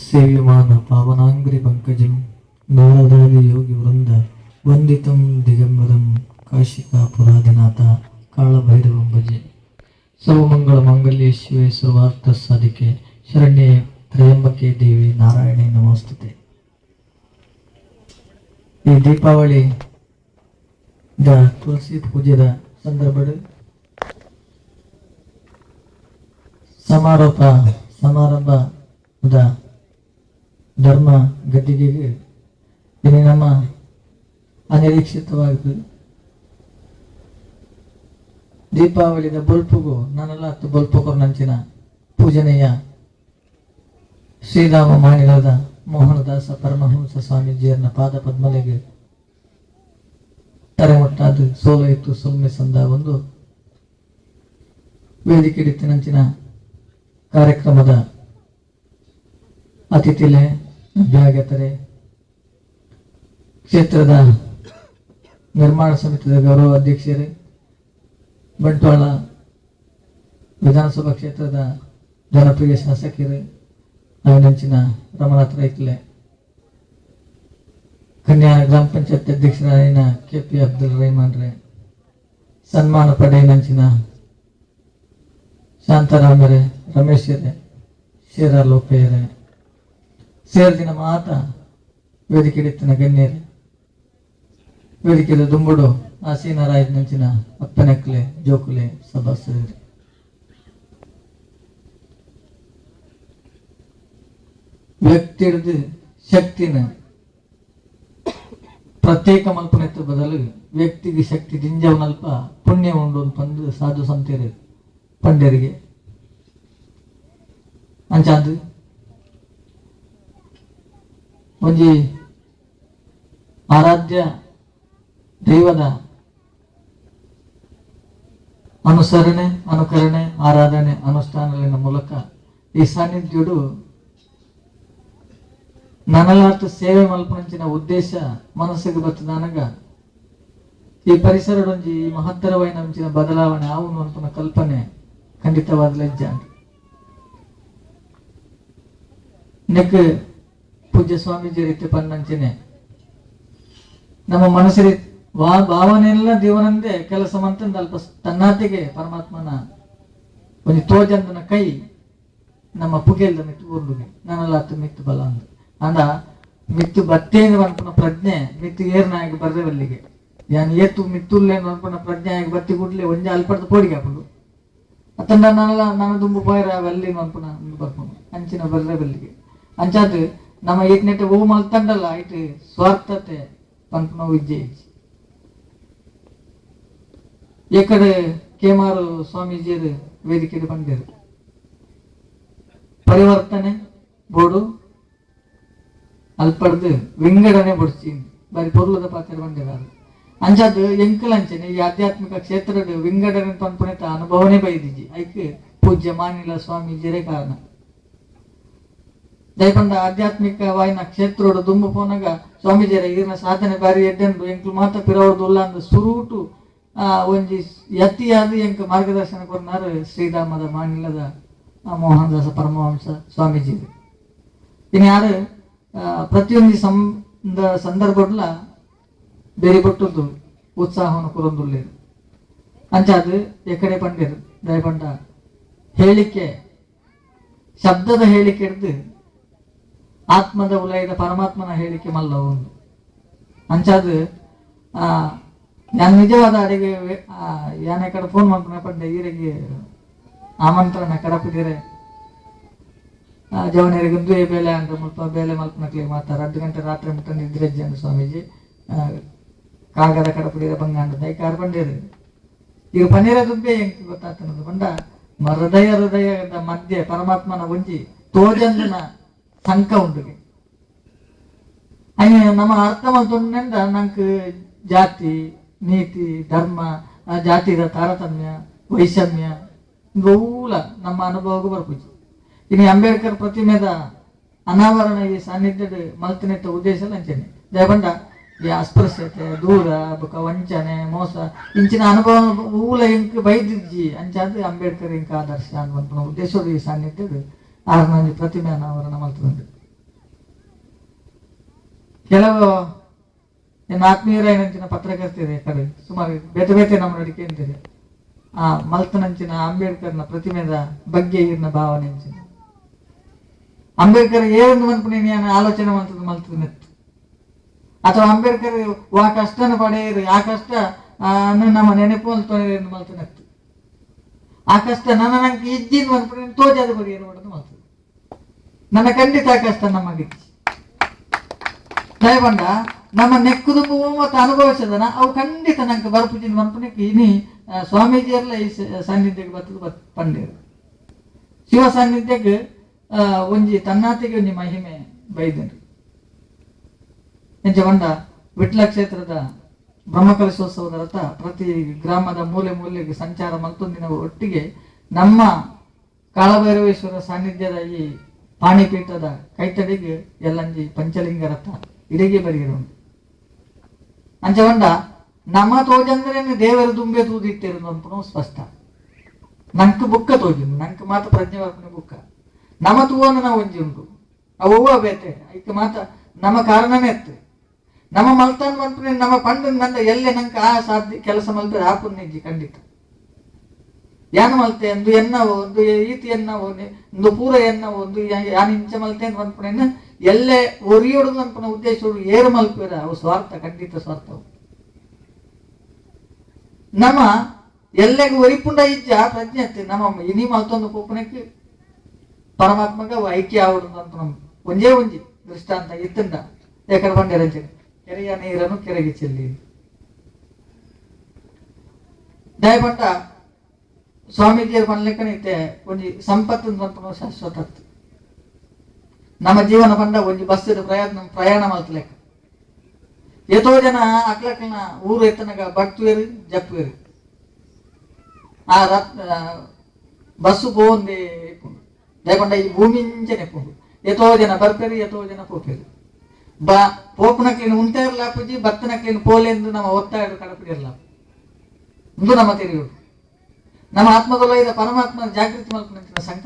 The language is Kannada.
ಸೇವ್ಯಮಾನ ಪಾವನಾಂಗ್ರಿ ಪಂಕಜಂ ನಾರದಾದಿ ಯೋಗಿ ವೃಂದ ವಂದಿತಂ ದಿಗಂಬರಂ ಕಾಶಿಕಾ ಪುರಾದಿನಾಥ ಕಾಳಭೈರವಂ ಭಜೆ. ಸರ್ವಮಂಗಳ ಮಾಂಗಲ್ಯ ಶಿವೆ ಸರ್ವಾರ್ಥ ಸಾಧಿಕೆ ಶರಣ್ಯೆ ತ್ರಯಂಬಕೆ ದೇವಿ ನಾರಾಯಣಿ ನಮಸ್ತುತೆ. ಈ ದೀಪಾವಳಿ ತುಳಸಿ ಪೂಜೆದ ಸಂದರ್ಭದ ಸಮಾರಂಭದ ಧರ್ಮ ಗದ್ದಿಗೆಗೆ ಇದು ನಮ್ಮ ಅನಿರೀಕ್ಷಿತವಾಗಿ ದೀಪಾವಳಿದ ಬಲ್ಪುಗೂ ನಾನೆಲ್ಲ ಹತ್ತು ಬಲ್ಪುಕರು ನಂಚಿನ ಪೂಜನೆಯ ಶ್ರೀರಾಮ ಮಾಣಿಲದ ಮೋಹನದಾಸ ಪರಮಹಂಸ ಸ್ವಾಮೀಜಿಯರನ್ನ ಪಾದ ಪದ್ಮಲೆಗೆ ತರೆಮುಟ್ಟಾದ ಸೋಲ ಇತ್ತು ಸೊಲ್ಮೆ ಸಂದ ಒಂದು ವೇದಿಕೆ ನಂಚಿನ ಕಾರ್ಯಕ್ರಮದ ಅತಿಥಿಲೆ ಬ್ಯಾಗತರೆ ಕ್ಷೇತ್ರದ ನಿರ್ಮಾಣ ಸಮಿತಿಯ ಗೌರವ ಅಧ್ಯಕ್ಷರೇ, ಬಂಟ್ವಾಳ ವಿಧಾನಸಭಾ ಕ್ಷೇತ್ರದ ಜನಪ್ರಿಯ ಶಾಸಕರೇ, ನಂಚಿನ ರಮನಾಥ್ ರೈಕ್ಲೆ, ಕನ್ಯಾನ ಗ್ರಾಮ ಪಂಚಾಯತ್ ಅಧ್ಯಕ್ಷರಾದ KP ಅಬ್ದುಲ್ ರಹಮಾನ್ ರೇ, ಸನ್ಮಾನ ಪಡೆ ನಂಚಿನ ಶಾಂತಾರಾಮರೇ, ರಮೇಶರೇ, ಶೇರಾ ಲೋಪಯ್ಯರೇ, ಸೇರ್ದಿನ ಮಾತ ವೇದಿಕೆ ಇತ್ತಿನ ಗಣ್ಯರೇ, ವೇದಿಕೆದ ದುಂಬುಡು ಆಸೀನರಾಯ ನಂಚಿನ ಅಪ್ಪನೆಕ್ಲೆ ಜೋಕುಲೆ ಸಭಾಸದರೇ, ವ್ಯಕ್ತಿಯದ ಶಕ್ತಿನ ಪ್ರತ್ಯೇಕ ಮಲ್ಪನೆತ್ತ ಬದಲು ವ್ಯಕ್ತಿಗೆ ಶಕ್ತಿ ದಿಂಜವನಲ್ಪ ಪುಣ್ಯ ಉಂಡು ಪಂದು ಸಾಧು ಸಂತೇರು ಪಂಡ್ಯರಿಗೆ ಅಂಚಾಂದು ಒಂಜಿ ಆರಾಧ್ಯ ದೈವದ ಅನುಸರಣೆ ಅನುಕರಣೆ ಆರಾಧನೆ ಅನುಷ್ಠಾನಗಳ ಮೂಲಕ ಈ ಸಾನ್ನಿಧ್ಯುಡು ನನಲಾರ್ಥ ಸೇವೆ ಮಲ್ಪಂಚಿನ ಉದ್ದೇಶ ಮನಸ್ಸಿಗೆ ಬರ್ತದಾನಗ ಈ ಪರಿಸರದೊಂಜಿ ಮಹತ್ತರವಾದ ನಂಚಿನ ಬದಲಾವಣೆ ಆవును ಅನ್ಪನ ಕಲ್ಪನೆ ಖಂಡಿತವಾದ ಲಜ್ಜ ನೆಕ್ ಪೂಜ್ಯ ಸ್ವಾಮೀಜಿ ರೀತಿ ಪನ್ನಂಚಿನೆ ನಮ್ಮ ಮನಸ್ಸಿನ ಭಾವನೆ ಎಲ್ಲ ದೇವನಂದೇ ಕೆಲಸ ಮಂತಂದ ಅಲ್ಪ ತನ್ನಾತಿಗೆ ಪರಮಾತ್ಮನ ಒಂದು ತೋಜಂದನ ಕೈ ನಮ್ಮ ಪುಗೆಲ್ದ ಮಿತ್ತು ಊರ್ಲುಗೆ ನನ್ನಲಾತು ಮಿತ್ತು ಬಲ ಅಂದ ಮಿತ್ತು ಬತ್ತೇನು ಅನ್ಪನ ಪ್ರಜ್ಞೆ ಮಿತ್ತು ಏರ್ನಾಗಿ ಬರ್ರೆವಲ್ಲಿಗೆ ಯಾನ್ ಏತು ಮಿತ್ತುಲ್ಲೇನು ಅನ್ಪನ ಪ್ರಜ್ಞೆ ಆಗಿ ಬತ್ತಿ ಗುಡ್ಲೆ ಒಂಜ ಅಲ್ಪಡ್ದ ಪೋಡಿಗೆ ಹಾಕೊಂಡು ಅತ್ತಂಡ ನನ್ನ ದುಂಬು ಪೋಯ್ರ ಅಲ್ಲಿ ಅನ್ಪನ ಬರ್ಕೊಂಡು ಅಂಚಿನ ಬರ್ರೆವಲ್ಲಿಗೆ ಅಂಚಾದ ನಮ್ಮ ಏಕ್ನೆಟ್ಟ ಹೂ ಮಲ್ತಂಡಲ್ಲ ಐಟ್ ಸ್ವಾರ್ಥತೆ ಪನ್ಪನ ವಿದ್ಯೆ ಏಕಡೆ ಕೇಮಾರು ಸ್ವಾಮೀಜಿಯರು ವೇದಿಕೆಗೆ ಬಂದಿರು ಪರಿವರ್ತನೆ ಬೋಡು ಅಲ್ಪಡ್ದು ವಿಂಗಡಣೆ ಬಡ್ಸಿ ಬಾರಿ ಪೊರ್ಲದ ಪಾತ್ರ ಬಂದಿರ ಅಂಚಾದ ಎಂಕಲಂಚನೆ ಈ ಆಧ್ಯಾತ್ಮಿಕ ಕ್ಷೇತ್ರದ ವಿಂಗಡಣೆ ಪನ್ಪುಣಿತ ಅನುಭವನೇ ಬೈದಿಜಿ ಐಕ್ ಪೂಜ್ಯ ಮಾನಿಲ ಸ್ವಾಮೀಜಿಯರೇ ಕಾರಣ ದಯಪಂಡ ಆಧ್ಯಾತ್ಮಿಕವಾಯಿನ ಕ್ಷೇತ್ರೋಡು ದುಂಬು ಪೋನಾಗ ಸ್ವಾಮೀಜಿಯರ ಈಗಿನ ಸಾಧನೆ ಬಾರಿ ಎಡ್ಡೆಂಡು ಎಂಕ್ಲು ಮಾತ ಪಿರವರ್ದು ಉಲ್ಲ ಅಂದ ಸುರೂಟು ಒಂಜಿ ಯತಿಯಾದ ಎಂಕ ಮಾರ್ಗದರ್ಶನ ಕೊರ್ನಾರು ಶ್ರೀರಾಮದ ಮಾನಿಲದ ಮೋಹನದಾಸ ಪರಮಹಂಸ ಸ್ವಾಮೀಜಿ ಇನ್ನು ಯಾರು ಪ್ರತಿಯೊಂದು ಸಂದರ್ಭಡ್ಲ ಬೇರೆ ಪಟ್ಟದ್ದು ಉತ್ಸಾಹವನ್ನು ಕೊರೊಂದುಲ್ಲೇರು ಅಂಚಾದು ಎಕಡೆ ಪಂಡಿರು ದಯಪಂಡ ಹೇಳಿಕೆ ಶಬ್ದದ ಹೇಳಿಕೆ ಹಿಡ್ದು ಆತ್ಮದ ಉಲಯದ ಪರಮಾತ್ಮನ ಹೇಳಿಕೆ ಮಲ್ಲ ಒಂದು ಅಂಚಾದು ನಾನು ನಿಜವಾದ ಅಡಿಗೆ ಯಾನೆ ಕಡೆ ಫೋನ್ ಮಾಡ್ಕೊಂಡ ಪಂಡೆ ಈರಿಗೆ ಆಮಂತ್ರಣ ಕಡಪಿದಿರೆ ಜವನರಿಗೆ ದುವೆ ಬೇಲೆ ಅಂತ ಮುಲ್ಪ ಬೇಲೆ ಮಲ್ಪನಕ್ಲಿ ಮಾತಾರ 2 ಗಂಟೆ ರಾತ್ರಿ ಮುಟ್ಟ ನಿದ್ರೆಜ್ಜಿ ಅಂದ ಸ್ವಾಮೀಜಿ ಕಾಗದ ಕಡಪಿಡಿರೆ ಬಂಗಾಂಡ ದೈಕಾರ ಬಂದಿರು ಈಗ ಪನ್ನೀರ ದುಬ್ಬೆ ಹೆಂಗೆ ಗೊತ್ತಾಗ್ತನದು ಬಂಡ ಹೃದಯದ ಮಧ್ಯೆ ಪರಮಾತ್ಮನ ಒಂಜಿ ತೋಜಂದನ ಸಂಕ ಉಂಡುಗೆ ಅಯ್ಯ ನಮ್ಮ ಅರ್ಥ ಮಾಡ್ಕೊಂಡ ನಂಗೆ ಜಾತಿ ನೀತಿ ಧರ್ಮ ಜಾತಿದ ತಾರತಮ್ಯ ವೈಷಮ್ಯ ಬಹುಲ ನಮ್ಮ ಅನುಭವಗೂ ಬರ್ಪುಜಿ ಇನ್ನು ಅಂಬೇಡ್ಕರ್ ಪ್ರತಿಮೆದ ಅನಾವರಣ ಈ ಸಾನ್ನಿಧ್ಯದ ಮಲ್ತಿನೆತ್ತ ಉದ್ದೇಶ ಲಂಚನೆ ದಯಪಂಡ ಈ ಅಸ್ಪೃಶ್ಯತೆ ದೂರ ಬುಕ ವಂಚನೆ ಮೋಸ ಇಂಚಿನ ಅನುಭವ ಊಲ ಇಂಕ್ ಬೈದಿಜ್ಜಿ ಅಂಚಾದ ಅಂಬೇಡ್ಕರ್ ಇಂಕ ಆದರ್ಶ ಅನ್ನುವಂಥ ಉದ್ದೇಶದ ಈ ಸಾನ್ನಿಧ್ಯದ 6 ಪ್ರತಿಮೆ ಅನಾವರಣ ಮಲ್ತುಂಡು ಕೆಲವು ಏನು ಆತ್ಮೀಯರಾಯನಂಚಿನ ಪತ್ರಕರ್ತಿದೆ ಕಡೆ ಸುಮಾರು ಬೇತೆ ಬೇತೆ ನಮ್ಮ ನಡಿಕೆ ಅಂತಿದೆ ಆ ಮಲ್ತನಂಚಿನ ಅಂಬೇಡ್ಕರ್ನ ಪ್ರತಿಮೆದ ಬಗ್ಗೆ ಇರ್ನ ಭಾವನೆ ಅಂಚಿನ ಅಂಬೇಡ್ಕರ್ ಏನೊಂದು ಮನ್ಪುಣಿ ಆಲೋಚನೆ ಮಾಡ್ತದ ಮಲ್ತದ ಮೆತ್ತು ಅಥವಾ ಅಂಬೇಡ್ಕರ್ ಆ ಕಷ್ಟನ ಪಡೆಯಿರಿ ಆ ಕಷ್ಟ ನಮ್ಮ ನೆನಪು ತೊಳೆದು ಮಲ್ತದ ಮೆತ್ತು ಆ ಕಷ್ಟ ನಂಗೆ ಇಜ್ಜಿನ ಮನ್ಪುಣಿ ತೋಜಾದ ಬಡಿಯನ್ನು ಮಾಡೋದು ಮಲ್ತದ ನನ್ನ ಖಂಡಿತ ಆ ಕಷ್ಟ ನಮಗಿಚ್ಚಿ ದಯಪಂಡ ನಮ್ಮ ನೆಕ್ಕುದು ಮತ್ತು ಅನುಭವಿಸದನ ಅವು ಖಂಡಿತ ನಂಗೆ ಬರ್ಪುಜಿನ ಮನ್ಪುಣಕ್ಕೆ ಇನಿ ಸ್ವಾಮೀಜಿಯರ್ಲ ಈ ಸಾನ್ನಿಧ್ಯಕ್ಕೆ ಬರ್ತದ ಪಂಡೇರು ಶಿವ ಸಾನ್ನಿಧ್ಯಕ್ಕೆ ಒಂಜಿ ತನ್ನಾತಿಗೆ ಒಂಜಿ ಮಹಿಮೆ ಬೈದನು ಎಂಚ ಬಂಡ ವಿಟ್ಲ ಕ್ಷೇತ್ರದ ಬ್ರಹ್ಮಕಲಶೋತ್ಸವದ ರಥ ಪ್ರತಿ ಗ್ರಾಮದ ಮೂಲೆ ಮೂಲೆಗೆ ಸಂಚಾರ ಮಲ್ತೊಂದಿನ ಒಟ್ಟಿಗೆ ನಮ್ಮ ಕಾಳಭೈರವೇಶ್ವರ ಸಾನ್ನಿಧ್ಯದ ಈ ಪಾಣಿಪೀಠದ ಕೈತಡಿಗೆ ಎಲ್ಲಂಜಿ ಪಂಚಲಿಂಗ ರಥ ಇಡೀಗೆ ಬರಿಗಿರುಂಟು ಅಂಚ ಬಂಡ ನಮ್ಮ ತೋಜಂದ್ರೆ ದೇವರ ದುಂಬೆ ತೂದಿಟ್ಟಿರೋದು ಅನ್ಪುಣ ಸ್ಪಷ್ಟ ನಂಗೆ ಬುಕ್ಕ ತೋಜಿನು ನಂಗೆ ಮಾತ್ರ ಪ್ರಜ್ಞೆ ಬರ್ಪಣೆ ಬುಕ್ಕ ನಮ್ಮ ತೂವನ್ನ ನಾವು ಒಂಜಿ ಉಂಟು ಅವು ಬೇತೆ ಐಕ ಮಾತ ನಮ್ಮ ಕಾರಣನೇ ಎತ್ತು ನಮ್ಮ ಮಲ್ತಾನ್ ಮಲ್ಪನೆ ನಮ್ಮ ಪಂಡ ನಂದ ಎಲ್ಲೇ ನಂಗೆ ಆ ಸಾಧ್ಯ ಕೆಲಸ ಮಲ್ಪೆ ಹಾಪುನ್ನಿಜ್ಜಿ ಖಂಡಿತ ಯಾನು ಮಲ್ತೆ ಒಂದು ಎನ್ನವೋ ಒಂದು ಈತಿ ಎನ್ನವೋ ಒಂದು ಪೂರ ಎನ್ನವೋ ಒಂದು ಯಾನು ಇಂಚ ಮಲ್ತೆ ಅಂತ ಮಲ್ಪಣೆನ ಎಲ್ಲೇ ಒರಿಯೋಡುದು ಅನ್ಪನ ಉದ್ದೇಶಗಳು ಏರು ಮಲ್ಪೇರ ಅವು ಸ್ವಾರ್ಥ ಖಂಡಿತ ಸ್ವಾರ್ಥವು ನಮ್ಮ ಎಲ್ಲೆಗೂ ಒರಿಪುಂಡ ಇಜ್ಜ ಪ್ರಜ್ಞೆ ನಮ್ಮ ಇನಿ ಮಲ್ತೊಂದು ಕೂಪನಕ್ಕೆ ಪರಮಾತ್ಮಗ ಐಕ್ಯ ಆವಡುದು ಅಂತ ನಮ್ ಒಂಜೇ ಒಂಜಿ ದೃಷ್ಟಾಂತ ಇತ್ತಂಡ ಯಾಕಡೆ ಬಂದಿರಂಚೆ ಕೆರೆಯ ನೀರನ್ನು ಕೆರೆಗೆ ಚೆಲ್ಲಿ ದಯಪಂಡ ಸ್ವಾಮೀಜಿಯರು ಬಂದ್ಲೆಕ್ಕನೈತೆ ಒಂಜಿ ಸಂಪತ್ತು ಅಂತ ಶಾಶ್ವತ ನಮ್ಮ ಜೀವನ ಬಂಡ ಒಂಜಿ ಬಸ್ ಪ್ರಯಾಣ ಮಲ್ತಲೆಕ್ಕ ಎಷ್ಟೋ ಜನ ಅಕ್ಲಕ್ಕನ ಊರು ಎತ್ತನಾಗ ಬರ್ತುವೇರಿ ಜಪ್ಪುವೇರಿ ಆ ಬಸ್ಸು ಪೋಂದೆ ದಯಪಂಡ ಈ ಭೂಮಿ ಇಂಚನೆ ಪೋಂಡು ಎಷ್ಟೋ ಜನ ಬರ್ಪೇರಿ ಎಷ್ಟೋ ಜನ ಪೋಪೇರಿ ಪೋಪನಕ್ಲೇನು ಉಂಟೆ ಇರಲ್ಲ ಪೂಜಿ ಬತ್ತನಕ್ಲೇನು ಪೋಲೆ ಎಂದು ನಮ್ಮ ಒತ್ತಾಯ ಕಡಪಿಡಿರಲ್ಲ ಒಂದು ನಮ್ಮ ತೆರೆಯುವುದು ನಮ್ಮ ಆತ್ಮದೊಲಯದ ಪರಮಾತ್ಮ ಜಾಗೃತಿ ಮಲ್ಪನ ಸಂಕಲ್ಪ